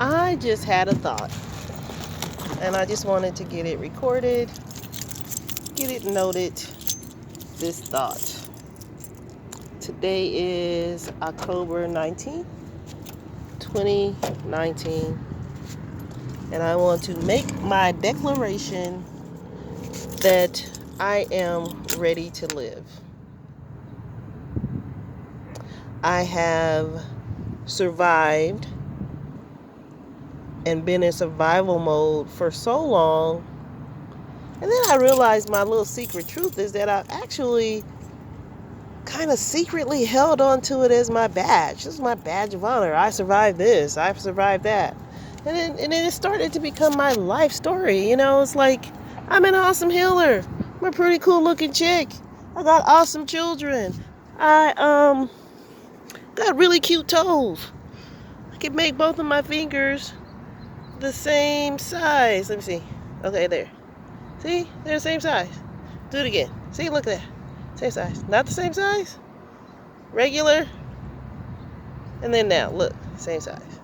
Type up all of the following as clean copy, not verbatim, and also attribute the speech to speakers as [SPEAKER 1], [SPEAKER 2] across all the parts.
[SPEAKER 1] I just had a thought, and I just wanted to get it recorded, get it noted, this thought. Today is October 19th, 2019, and I want to make my declaration that I am ready to live. I have survived and been in survival mode for so long. And then I realized my little secret truth is that I've actually kind of secretly held on to it as my badge. This is my badge of honor. I survived this. I've survived that. And then it started to become my life story. You know, it's like I'm an awesome healer. I'm a pretty cool looking chick. I got awesome children. I got really cute toes. I can make both of my fingers the same size. Let me see. Okay, there. See? They're the same size. Do it again. See? Look at that. Same size. Not the same size. Regular. And then now, look. Same size.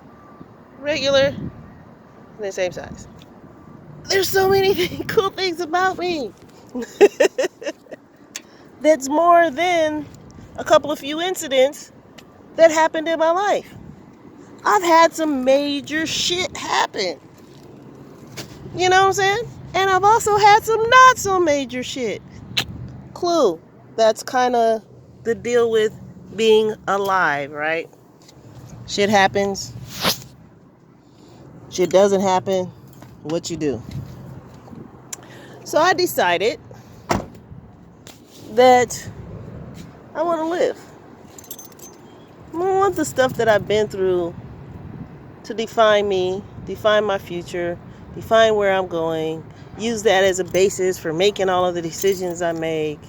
[SPEAKER 1] Regular. And then same size. There's so many cool things about me. That's more than a couple of few incidents that happened in my life. I've had some major shit happen. You know what I'm saying? And I've also had some not so major shit. Clue. That's kind of the deal with being alive, right? Shit happens. Shit doesn't happen. What you do? So I decided that I want to live. I don't want the stuff that I've been through to define me, define my future, define where I'm going, use that as a basis for making all of the decisions I make.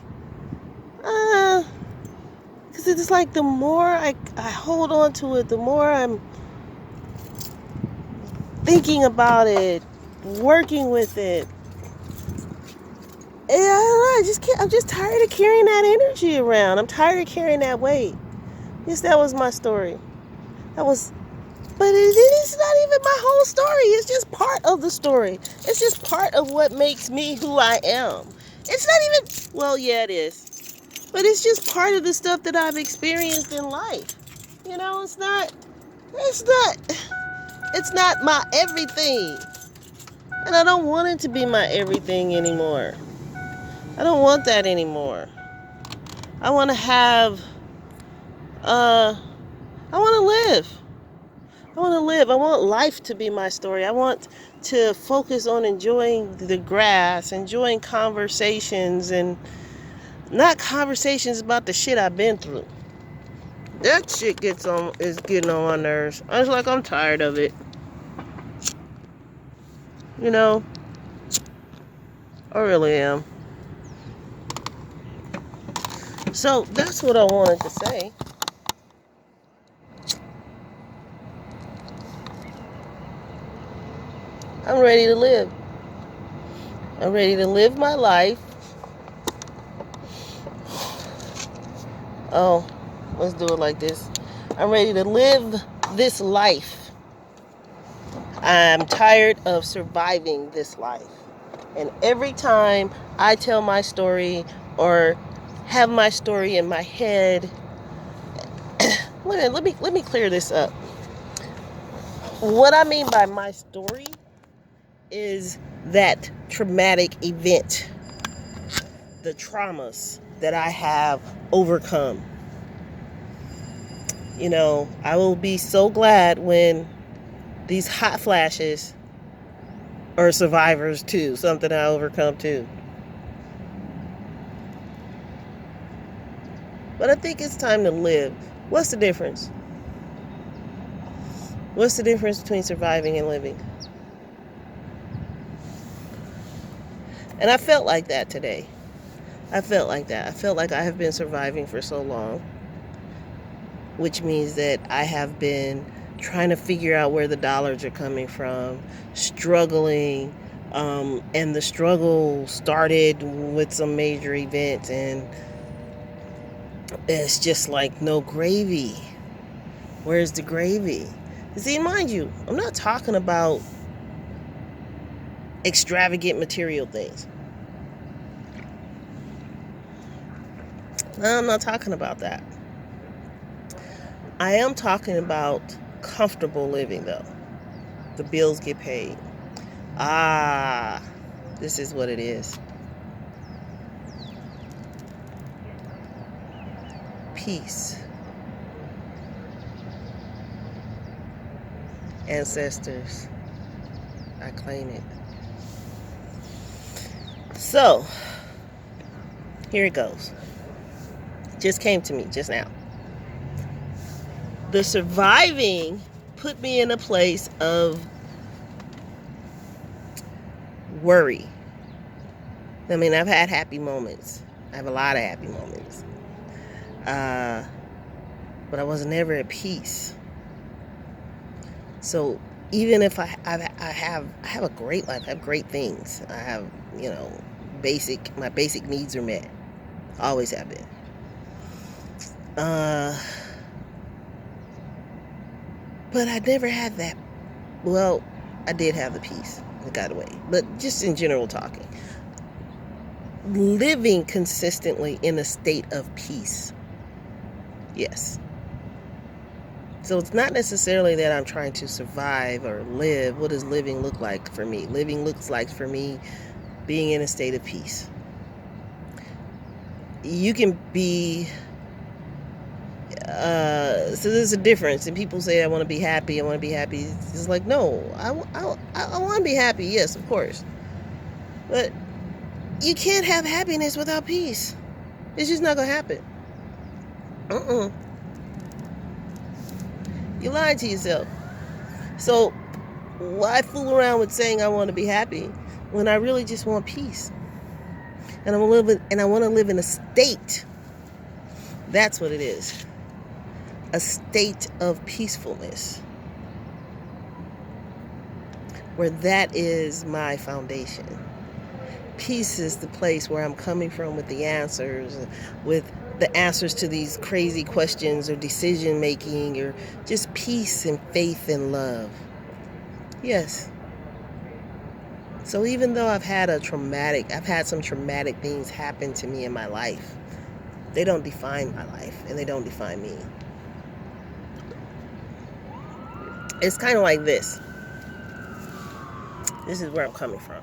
[SPEAKER 1] Because it's like the more I hold on to it, the more I'm thinking about it, working with it. And I don't know, I'm just tired of carrying that energy around. I'm tired of carrying that weight. Yes, that was my story. But it is not even my whole story. It's just part of the story. It's just part of what makes me who I am. It's not even, well, yeah, it is. But it's just part of the stuff that I've experienced in life. You know, it's not my everything. And I don't want it to be my everything anymore. I don't want that anymore. I want to have, I want to live. I want to live. I want life to be my story. I want to focus on enjoying the grass, enjoying conversations, and not conversations about the shit I've been through. That shit is getting on my nerves. I'm tired of it. You know, I really am. So that's what I wanted to say. I'm ready to live. I'm ready to live my life. Oh, let's do it like this. I'm ready to live this life. I'm tired of surviving this life. And every time I tell my story or have my story in my head, let me clear this up. What I mean by my story is that traumatic event, the traumas that I have overcome. You know, I will be so glad when these hot flashes are survivors too, something I overcome too. But I think it's time to live. What's the difference? What's the difference between surviving and living? And I felt like that today. I felt like that. I felt like I have been surviving for so long, which means that I have been trying to figure out where the dollars are coming from, struggling, and the struggle started with some major event, and it's just like no gravy. Where's the gravy? See, mind you, I'm not talking about extravagant material things. No, I'm not talking about that. I am talking about comfortable living, though. The bills get paid. This is what it is. Peace. Ancestors, I claim it. So, here it goes. Just came to me just now. The surviving put me in a place of worry. I mean, I've had happy moments. I have a lot of happy moments. But I was never at peace. So even if I have a great life, I have great things. I have, my basic needs are met. Always have been. But I never had that. Well, I did have the peace. It got away. But just in general talking. Living consistently in a state of peace. Yes. So it's not necessarily that I'm trying to survive or live. What does living look like for me? Living looks like for me being in a state of peace. You can be... so there's a difference. And people say, I want to be happy. I want to be happy. It's like, no, I want to be happy. Yes, of course. But you can't have happiness without peace. It's just not going to happen. You lied to yourself. So why fool around with saying I want to be happy when I really just want peace? And I want to live in a state. That's what it is. A state of peacefulness. Where that is my foundation. Peace is the place where I'm coming from with the answers, with the answers to these crazy questions or decision making, or just peace and faith and love. Yes. So even though I've had some traumatic things happen to me in my life, they don't define my life and they don't define me. It's kind of like this. This is where I'm coming from.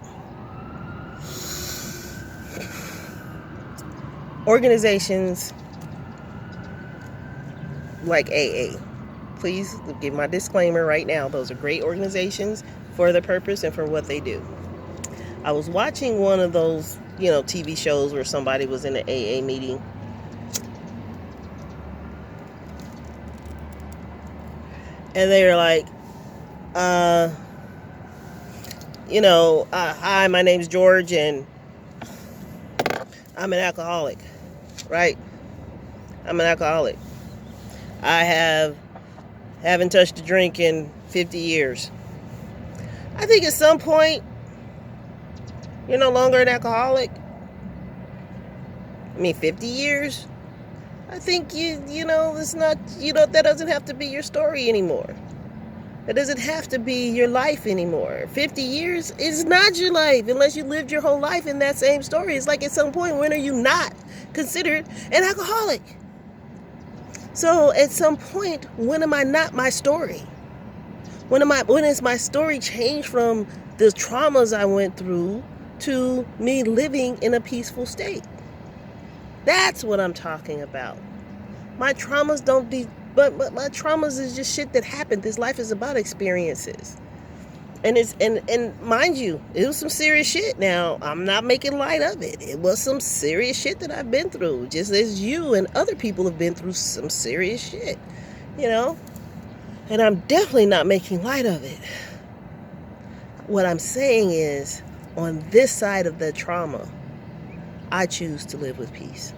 [SPEAKER 1] Organizations like AA. Please give my disclaimer right now. Those are great organizations for their purpose and for what they do. I was watching one of those, TV shows where somebody was in an AA meeting. And they were like, hi, my name's George and I'm an alcoholic, right? I'm an alcoholic. I haven't touched a drink in 50 years. I think at some point, you're no longer an alcoholic. 50 years? I think it's not, that doesn't have to be your story anymore. That doesn't have to be your life anymore. 50 years is not your life unless you lived your whole life in that same story. It's like at some point, when are you not considered an alcoholic? So at some point, when am I not my story? When is my story changed from the traumas I went through to me living in a peaceful state? That's what I'm talking about. My traumas but my traumas is just shit that happened. This life is about experiences. And mind you, it was some serious shit. Now, I'm not making light of it. It was some serious shit that I've been through, just as you and other people have been through some serious shit, And I'm definitely not making light of it. What I'm saying is, on this side of the trauma, I choose to live with peace.